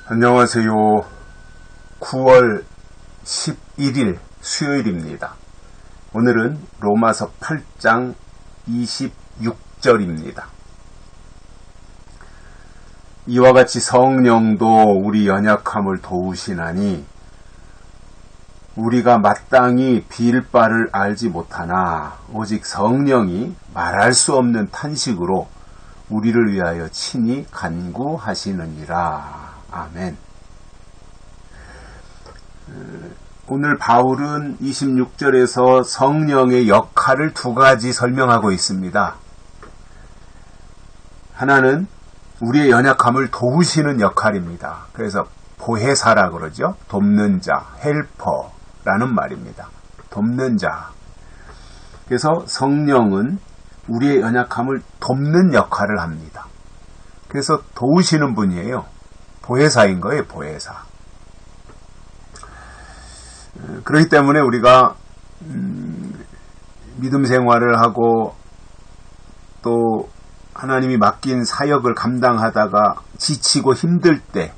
안녕하세요. 9월 11일 수요일입니다. 오늘은 로마서 8장 26절입니다. 이와 같이 성령도 우리 연약함을 도우시나니 우리가 마땅히 빌 바를 알지 못하나 오직 성령이 말할 수 없는 탄식으로 우리를 위하여 친히 간구하시느니라. 아멘. 오늘 바울은 26절에서 성령의 역할을 두 가지 설명하고 있습니다. 하나는 우리의 연약함을 도우시는 역할입니다. 그래서 보혜사라 그러죠. 돕는 자, 헬퍼라는 말입니다. 돕는 자. 그래서 성령은 우리의 연약함을 돕는 역할을 합니다. 그래서 도우시는 분이에요. 보혜사인 거예요, 보혜사. 그렇기 때문에 우리가 믿음 생활을 하고 또 하나님이 맡긴 사역을 감당하다가 지치고 힘들 때,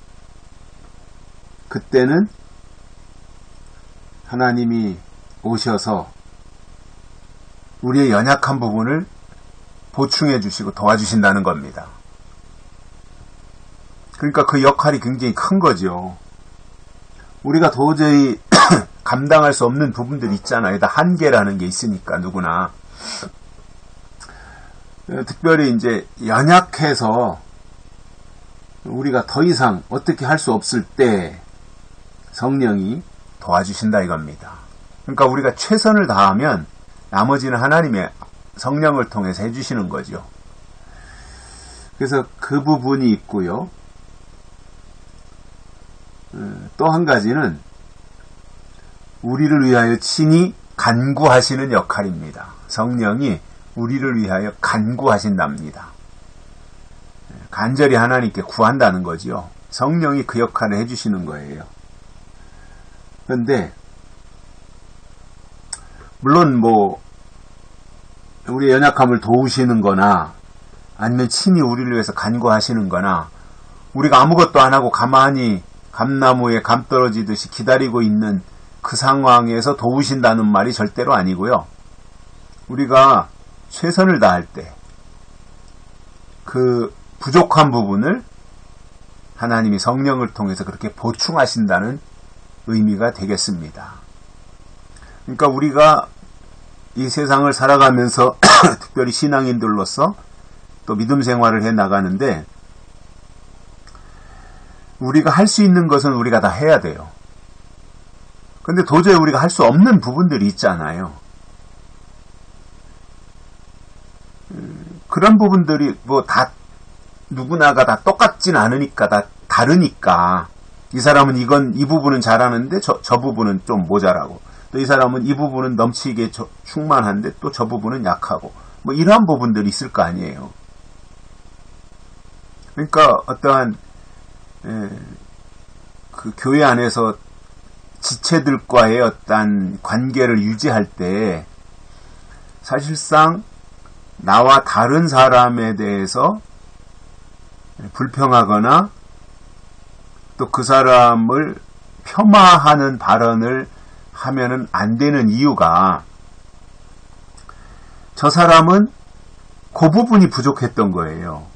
그때는 하나님이 오셔서 우리의 연약한 부분을 보충해 주시고 도와주신다는 겁니다. 그러니까 그 역할이 굉장히 큰 거죠. 우리가 도저히 감당할 수 없는 부분들이 있잖아요. 다 한계라는 게 있으니까 누구나. 특별히 이제 연약해서 우리가 더 이상 어떻게 할 수 없을 때 성령이 도와주신다 이겁니다. 그러니까 우리가 최선을 다하면 나머지는 하나님의 성령을 통해서 해주시는 거죠. 그래서 그 부분이 있고요. 또 한 가지는 우리를 위하여 친히 간구하시는 역할입니다. 성령이 우리를 위하여 간구하신답니다. 간절히 하나님께 구한다는 거죠. 성령이 그 역할을 해주시는 거예요. 그런데 물론 우리의 연약함을 도우시는 거나 아니면 친히 우리를 위해서 간구하시는 거나 우리가 아무것도 안 하고 가만히 감나무에 감 떨어지듯이 기다리고 있는 그 상황에서 도우신다는 말이 절대로 아니고요. 우리가 최선을 다할 때 그 부족한 부분을 하나님이 성령을 통해서 그렇게 보충하신다는 의미가 되겠습니다. 그러니까 우리가 이 세상을 살아가면서 특별히 신앙인들로서 또 믿음 생활을 해 나가는데 우리가 할 수 있는 것은 우리가 다 해야 돼요. 근데 도저히 우리가 할 수 없는 부분들이 있잖아요. 그런 부분들이 다 누구나가 다 똑같진 않으니까 다 다르니까 이 사람은 이 부분은 잘하는데 저 부분은 좀 모자라고, 또 이 사람은 이 부분은 넘치게 충만한데 또 저 부분은 약하고 이러한 부분들이 있을 거 아니에요. 그러니까 어떠한 그 교회 안에서 지체들과의 어떤 관계를 유지할 때 사실상 나와 다른 사람에 대해서 불평하거나 또 그 사람을 폄하하는 발언을 하면은 안 되는 이유가 저 사람은 그 부분이 부족했던 거예요.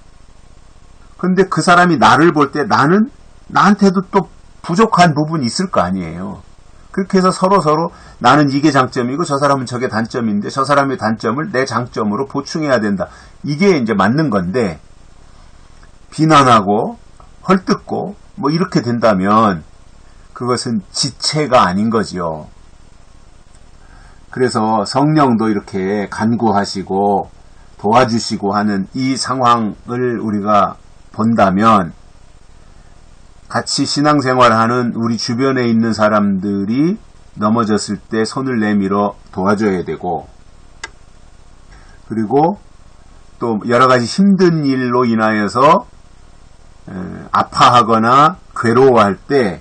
근데 그 사람이 나를 볼 때 나한테도 또 부족한 부분이 있을 거 아니에요. 그렇게 해서 서로 나는 이게 장점이고 저 사람은 저게 단점인데 저 사람의 단점을 내 장점으로 보충해야 된다. 이게 이제 맞는 건데 비난하고 헐뜯고 이렇게 된다면 그것은 지체가 아닌 거지요. 그래서 성령도 이렇게 간구하시고 도와주시고 하는 이 상황을 우리가 본다면 같이 신앙생활하는 우리 주변에 있는 사람들이 넘어졌을 때 손을 내밀어 도와줘야 되고, 그리고 또 여러 가지 힘든 일로 인하여서 아파하거나 괴로워할 때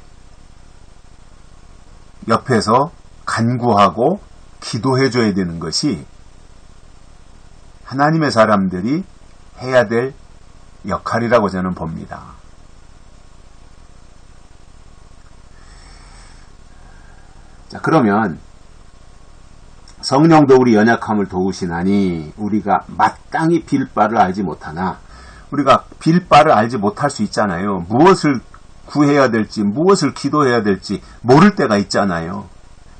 옆에서 간구하고 기도해줘야 되는 것이 하나님의 사람들이 해야 될 역할이라고 저는 봅니다. 자, 그러면 성령도 우리 연약함을 도우시나니 우리가 마땅히 빌 바를 알지 못하나, 우리가 빌 바를 알지 못할 수 있잖아요. 무엇을 구해야 될지, 무엇을 기도해야 될지 모를 때가 있잖아요.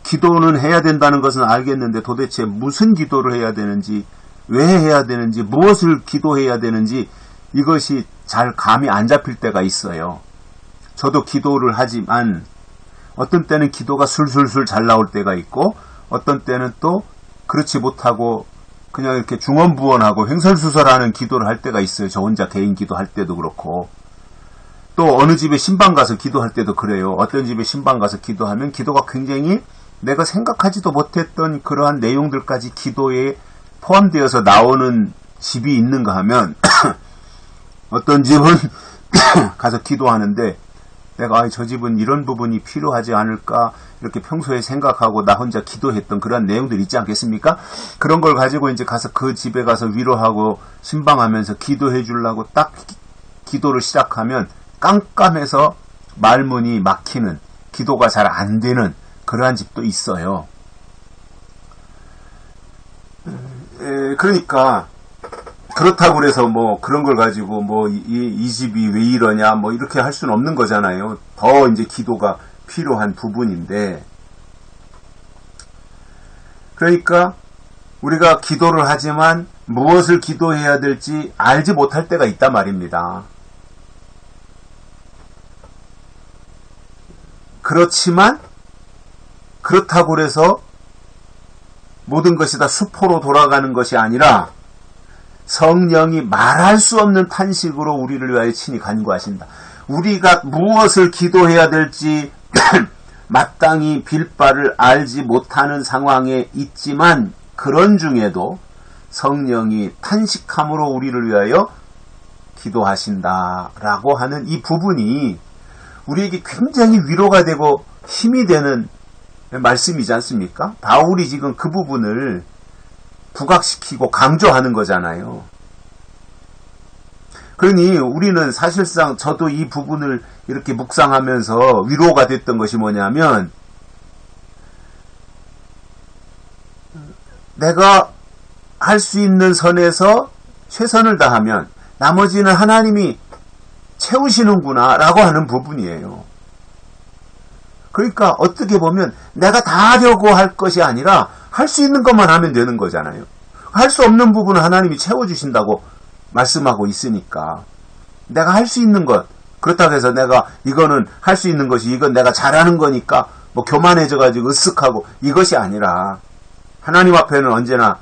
기도는 해야 된다는 것은 알겠는데 도대체 무슨 기도를 해야 되는지, 왜 해야 되는지, 무엇을 기도해야 되는지 이것이 잘 감이 안 잡힐 때가 있어요. 저도 기도를 하지만 어떤 때는 기도가 술술술 잘 나올 때가 있고, 어떤 때는 또 그렇지 못하고 그냥 이렇게 중언부언하고 횡설수설하는 기도를 할 때가 있어요. 저 혼자 개인 기도할 때도 그렇고, 또 어느 집에 신방 가서 기도할 때도 그래요. 어떤 집에 신방 가서 기도하면 기도가 굉장히 내가 생각하지도 못했던 그러한 내용들까지 기도에 포함되어서 나오는 집이 있는가 하면 어떤 집은 가서 기도하는데 내가 저 집은 이런 부분이 필요하지 않을까 이렇게 평소에 생각하고 나 혼자 기도했던 그런 내용들이 있지 않겠습니까? 그런 걸 가지고 이제 가서 그 집에 가서 위로하고 신방하면서 기도해 주려고 딱 기도를 시작하면 깜깜해서 말문이 막히는, 기도가 잘 안 되는 그러한 집도 있어요. 그러니까 그렇다고 그래서 뭐 그런 걸 가지고 뭐 이 집이 왜 이러냐 뭐 이렇게 할 수는 없는 거잖아요. 더 이제 기도가 필요한 부분인데, 그러니까 우리가 기도를 하지만 무엇을 기도해야 될지 알지 못할 때가 있단 말입니다. 그렇지만 그렇다고 해서 모든 것이 다 수포로 돌아가는 것이 아니라 성령이 말할 수 없는 탄식으로 우리를 위하여 친히 간구하신다. 우리가 무엇을 기도해야 될지 마땅히 빌 바를 알지 못하는 상황에 있지만 그런 중에도 성령이 탄식함으로 우리를 위하여 기도하신다라고 하는 이 부분이 우리에게 굉장히 위로가 되고 힘이 되는 말씀이지 않습니까? 바울이 지금 그 부분을 부각시키고 강조하는 거잖아요. 그러니 우리는 사실상 저도 이 부분을 이렇게 묵상하면서 위로가 됐던 것이 뭐냐면, 내가 할 수 있는 선에서 최선을 다하면 나머지는 하나님이 채우시는구나 라고 하는 부분이에요. 그러니까 어떻게 보면 내가 다 하려고 할 것이 아니라 할 수 있는 것만 하면 되는 거잖아요. 할 수 없는 부분은 하나님이 채워주신다고 말씀하고 있으니까 내가 할 수 있는 것, 그렇다고 해서 내가 이거는 할 수 있는 것이 이건 내가 잘하는 거니까 뭐 교만해져가지고 으쓱하고 이것이 아니라 하나님 앞에는 언제나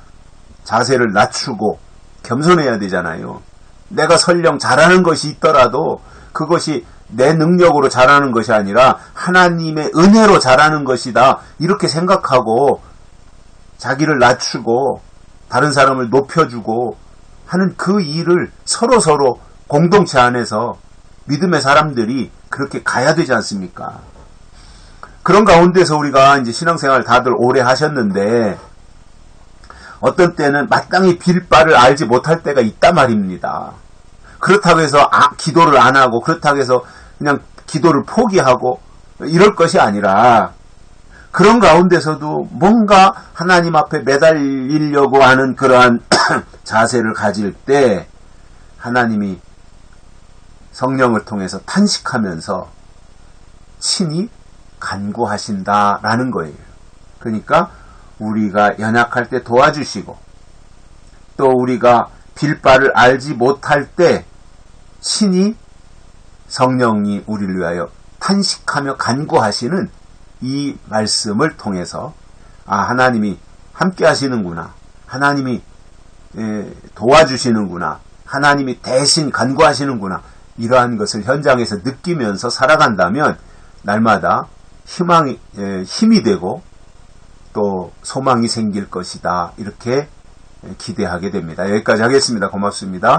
자세를 낮추고 겸손해야 되잖아요. 내가 설령 잘하는 것이 있더라도 그것이 내 능력으로 잘하는 것이 아니라 하나님의 은혜로 잘하는 것이다 이렇게 생각하고 자기를 낮추고 다른 사람을 높여주고 하는 그 일을 서로 공동체 안에서 믿음의 사람들이 그렇게 가야 되지 않습니까? 그런 가운데서 우리가 이제 신앙생활 다들 오래 하셨는데 어떤 때는 마땅히 빌 바를 알지 못할 때가 있단 말입니다. 그렇다고 해서 기도를 안 하고 그렇다고 해서 그냥 기도를 포기하고 이럴 것이 아니라 그런 가운데서도 뭔가 하나님 앞에 매달리려고 하는 그러한 자세를 가질 때 하나님이 성령을 통해서 탄식하면서 친히 간구하신다라는 거예요. 그러니까 우리가 연약할 때 도와주시고 또 우리가 빌 바를 알지 못할 때 친히 성령이 우리를 위하여 탄식하며 간구하시는 이 말씀을 통해서 하나님이 함께 하시는구나, 하나님이 도와주시는구나, 하나님이 대신 간구하시는구나, 이러한 것을 현장에서 느끼면서 살아간다면 날마다 힘이 되고 또 소망이 생길 것이다, 이렇게 기대하게 됩니다. 여기까지 하겠습니다. 고맙습니다.